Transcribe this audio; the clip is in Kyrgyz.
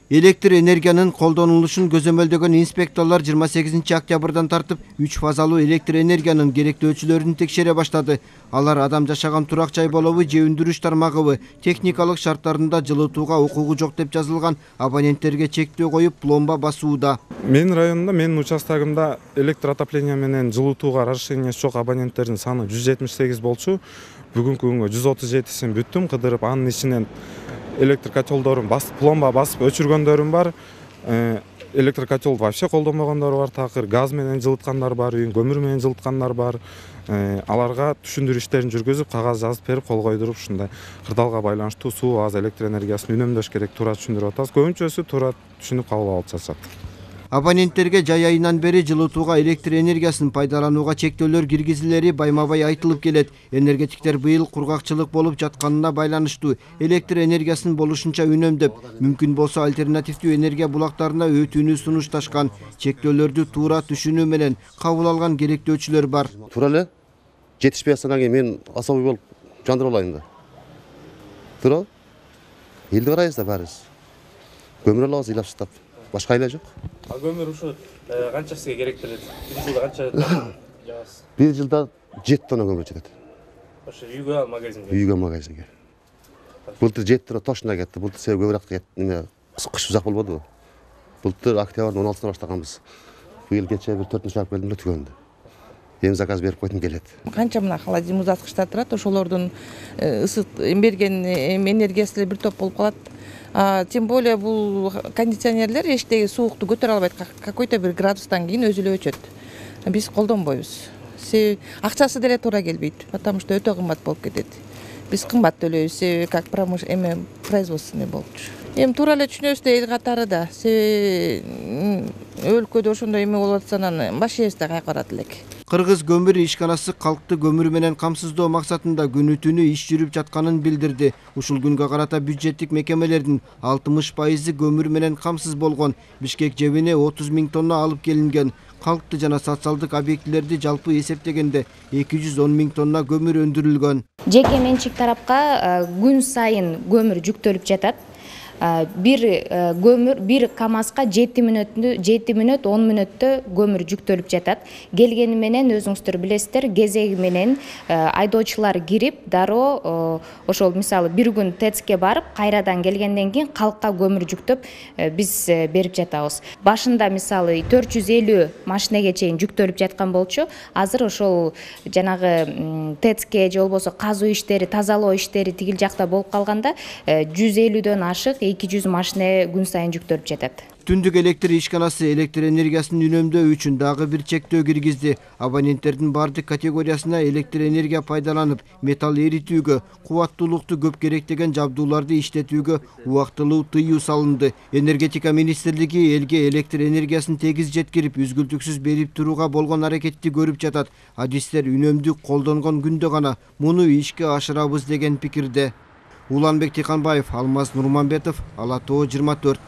Электр энергиянын колдонулушун көзөмөлдөгөн инспекторлор 28 октябрдан тартып 3 фазалуу электр энергиянын керектөөчүлөрүн текшере баштады. Алар адам жашаган турак жай болобу же өндүрүш тармагыбы техникалык шарттарында жылытууга укугу жок деп жазылган абоненттерге чектөө коюп пломба басууда. Менин районумда, менин участогумда электр отопление менен жылытууга разрешениясы жок абоненттердин саны 178 болчу. Бүгүнкү күнгө 137син бүттүм кыдырып, анын ичинен электр котелдорун басып, пломба басып өчүргөндөрүм бар. Электр котел вообще колдонбогондор бар, такыр газ менен жылыткандар бар, көмүр менен жылыткандар бар. Аларга түшүндүрүү иштерин жүргүзүп, кагаз жазып берип, кол койдуруп, ушундай кырдаалга байланыштуу суу, газ, электр энергиясын үнөмдөш керек туура түшүндүрүп атабыз. Көбүнчөсү туура түшүнүп кабыл алып жатышат. Абоненттерге жай айынан бери жылытууга электр энергиясын пайдаланууга чектөөлөр киргизилери байма-бай айтылып келет. Энергетиктер быйыл кургакчылык болуп жатканына байланыштуу электр энергиясын болушунча үнөмдөп, мүмкүн болсо альтернативдүү энергия булактарына өтүүнү сунушташкан. Чектөөлөрдү туура түшүнүү менен кабыл алган керектөөчүлөр бар. Туура эле жетишпей атсадан кийин мен асабый болуп жандырып алайын да. Туура. Элди карайбыз да баарыбыз. Көмүр алабыз ыйлап таштап. Башка айла жок. Көмүр ушу канча сизге керек берет? Бир жылда канча жагасыз? Бир жылда 7 тонна көмүр жетет. Ошо үйгө ал магазинге. Үйгө магазинге. Былтыр 7 тонна точно кетти. Былтыр себеп көбүрөөк кетти. Кыш узак болбоду. Былтыр октябрдын 16-сына баштаганбыз. Быйыл кечээ бир 4-нче алып келдим да түгөндү. Эми заказ берип койдум, келет. Канча мына холодильник узаткычтар турат, ошолордун ысыт берген энергиясы бир топ болуп калат. Тем более бул кондиционерлер эчтеги суукту көтөрө албайт. Какой-то бир градустан кийин өзү эле өчөт. Биз колдонбойбуз. Акчасы деле туура келбейт, потому что өтө кымбат болуп кетет. Биз кымбат төлөйбүз, себеби как производственный болчу. Эми туура эле түшүнөбүз да, эл катары да. Себеби өлкөдө ошондой эме болуп атса, анан баш ээбиз да кайка барат элек. Кыргыз көмүр ишканасы калкты көмүр менен камсыздоо максатында күнү түнү иш жүрүп жатканын билдирди. Ушул күнгө карата бюджеттик мекемелердин 60% көмүр менен камсыз болгон. Бишкек жебине 30 000 тонна алып келинген. Калкты жана социалдык объектилерди жалпы эсептегенде 210 000 тонна көмүр өндүрүлгөн. Жеке менчик тарапка күн сайын көмүр жүктөлүп жатат. Bir камазга 7 мүнөт 10 мүнөттө көмүр жүктөлүп жатат. Келгени менен өзүңүздөр билесиздер, кезеги менен айдоочулар кирип, дароо ошол мисалы бир күн ТЭЦке барып, кайрадан келгенден кийин калкка көмүр жүктөп биз берип жатабыз. Башында мисалы 450 машинеге чейин жүктөлүп жаткан болчу. Азыр ошол жанагы ТЭЦке же болбосо казуу иштери, тазалоо иштери тигил жакта болуп калганда 150дөн ашык 200 машине күн сайын жүктөлүп жатат. Түндүк электр ишканасы электр энергиясын үнөмдөө үчүн дагы бир чектөө киргизди. Абоненттердин бардык категориясына электр энергия пайдаланып, металл эритүүгө, кубаттуулукту көп керектеген жабдууларды иштетүүгө убактылуу тыюу салынды. Энергетика министрлиги элге электр энергиясын тегиз жеткирип, үзгүлтүксүз берип турууга болгон аракетти көрүп жатат. Адистер үнөмдү колдонгон күндө гана муну ишке ашырабыз деген пикирде. Уланбек Тиханбаев, Алмаз Нурманбетов, Ала Тоо 24.